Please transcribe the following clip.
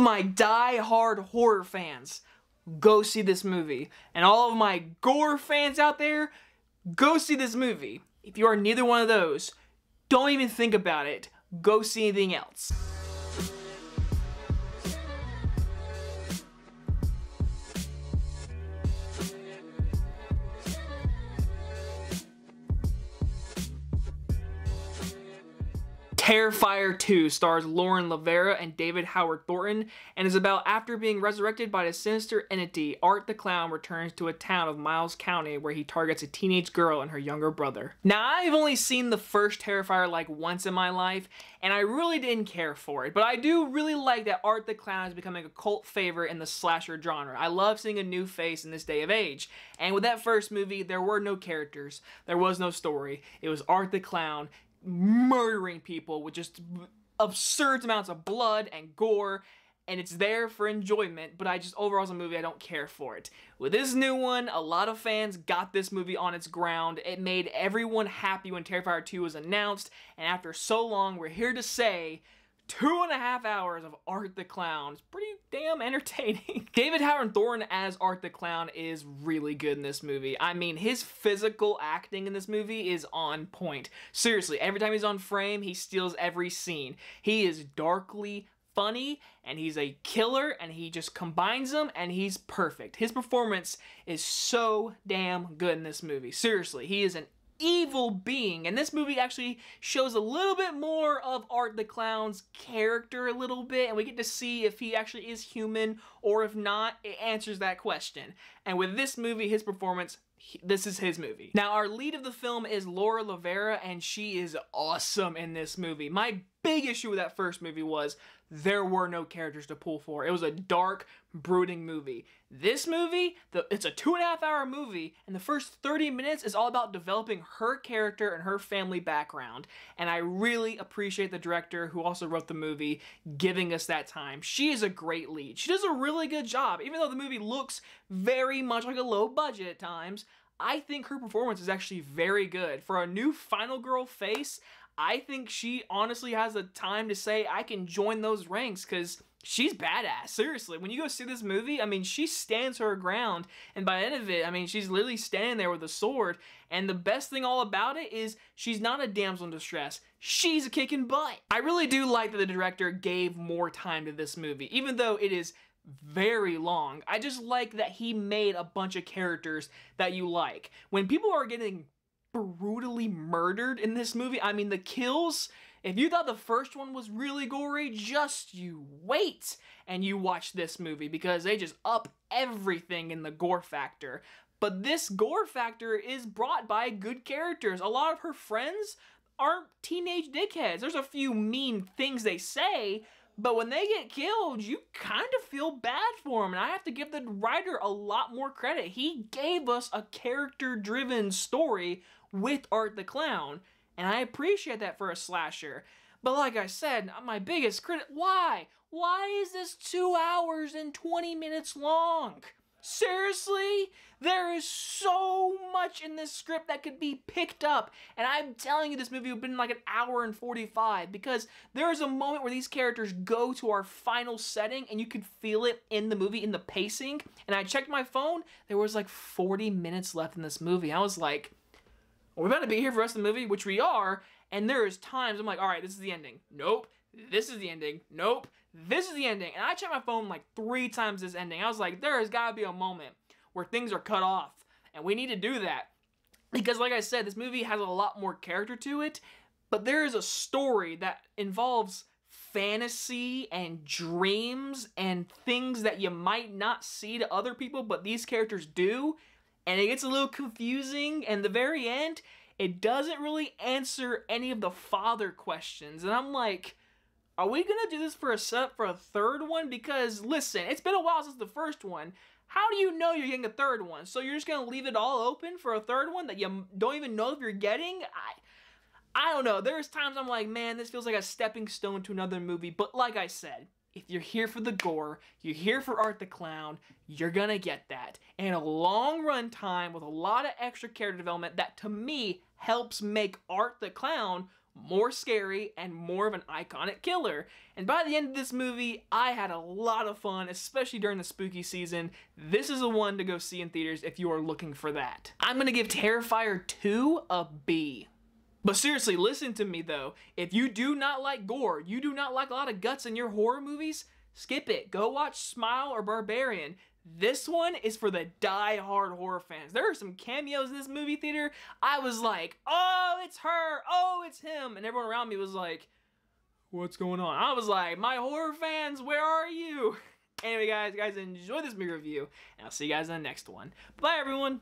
my die-hard horror fans, go see this movie. And all of my gore fans out there, go see this movie. If you are neither one of those, don't even think about it. Go see anything else. Terrifier 2 stars LaVera and David Howard Thornton and is about after being resurrected by a sinister entity, Art the Clown returns to a town of Miles County where he targets a teenage girl and her younger brother. Now, I've only seen the first Terrifier like once in my life, and I really didn't care for it, but I do really like that Art the Clown is becoming a cult favorite in the slasher genre. I love seeing a new face in this day of age, and with that first movie, there were no characters, there was no story. It was Art the Clown murdering people with just absurd amounts of blood and gore, and it's there for enjoyment, but overall as a movie, I don't care for it. With this new one, a lot of fans got this movie on its ground. It made everyone happy when Terrifier 2 was announced, and after so long, we're here to say 2.5 hours of Art the Clown. It's pretty damn entertaining. David Howard Thornton as Art the Clown is really good in this movie. I mean, his physical acting in this movie is on point. Seriously, every time he's on frame, he steals every scene. He is darkly funny, and he's a killer, and he just combines them, and he's perfect. His performance is so damn good in this movie. Seriously, he is an evil being, and this movie actually shows a little bit more of Art the Clown's character a little bit, and we get to see if he actually is human, or if not, it answers that question. And with this movie, his performance, this is his movie. Now, our lead of the film is LaVera, and she is awesome in this movie. My big issue with that first movie was there were no characters to pull for. It was a dark, brooding movie. This movie, it's a 2.5 hour movie, and the first 30 minutes is all about developing her character and her family background. And I really appreciate the director, who also wrote the movie, giving us that time. She is a great lead. She does a really good job. Even though the movie looks very much like a low budget at times, I think her performance is actually very good. For a new final girl face, I think she honestly has the time to say, I can join those ranks, because she's badass. Seriously, when you go see this movie, I mean, she stands her ground, and by the end of it, I mean, she's literally standing there with a sword, and the best thing all about it is she's not a damsel in distress. She's a kicking butt. I really do like that the director gave more time to this movie, even though it is very long. I just like that he made a bunch of characters that you like. When people are getting brutally murdered in this movie, I mean, the kills, if you thought the first one was really gory, just you wait and you watch this movie, because they just up everything in the gore factor. But this gore factor is brought by good characters. A lot of her friends aren't teenage dickheads. There's a few mean things they say, but when they get killed, you kind of feel bad for them. And I have to give the writer a lot more credit. He gave us a character-driven story with Art the Clown, and I appreciate that for a slasher. But like I said, my biggest critic, why? Why is this 2 hours and 20 minutes long? Seriously? There is so much in this script that could be picked up, and I'm telling you, this movie would have been like 1 hour and 45, because there is a moment where these characters go to our final setting, and you could feel it in the movie, in the pacing, and I checked my phone, there was like 40 minutes left in this movie. I was like, we're about to be here for the rest of the movie, which we are, and there is times I'm like, all right, this is the ending. Nope. This is the ending. Nope. This is the ending. And I checked my phone like 3 times this ending. I was like, there has got to be a moment where things are cut off, and we need to do that. Because like I said, this movie has a lot more character to it, but there is a story that involves fantasy and dreams and things that you might not see to other people, but these characters do. And it gets a little confusing, and the very end, it doesn't really answer any of the father questions. And I'm like, are we gonna do this for a setup for a third one? Because listen, it's been a while since the first one. How do you know you're getting a third one? So you're just gonna leave it all open for a third one that you don't even know if you're getting? I don't know. There's times I'm like, man, this feels like a stepping stone to another movie. But like I said, if you're here for the gore, you're here for Art the Clown, you're gonna get that. And a long run time with a lot of extra character development that, to me, helps make Art the Clown more scary, and more of an iconic killer. And by the end of this movie, I had a lot of fun, especially during the spooky season. This is a one to go see in theaters if you are looking for that. I'm gonna give Terrifier 2 a B. But seriously, listen to me though. If you do not like gore, you do not like a lot of guts in your horror movies, skip it. Go watch Smile or Barbarian. This one is for the die-hard horror fans. There are some cameos in this movie theater. I was like, oh, it's her, oh, it's him. And everyone around me was like, what's going on? I was like, my horror fans, where are you? Anyway, guys, enjoy this movie review, and I'll see you guys in the next one. Bye, everyone.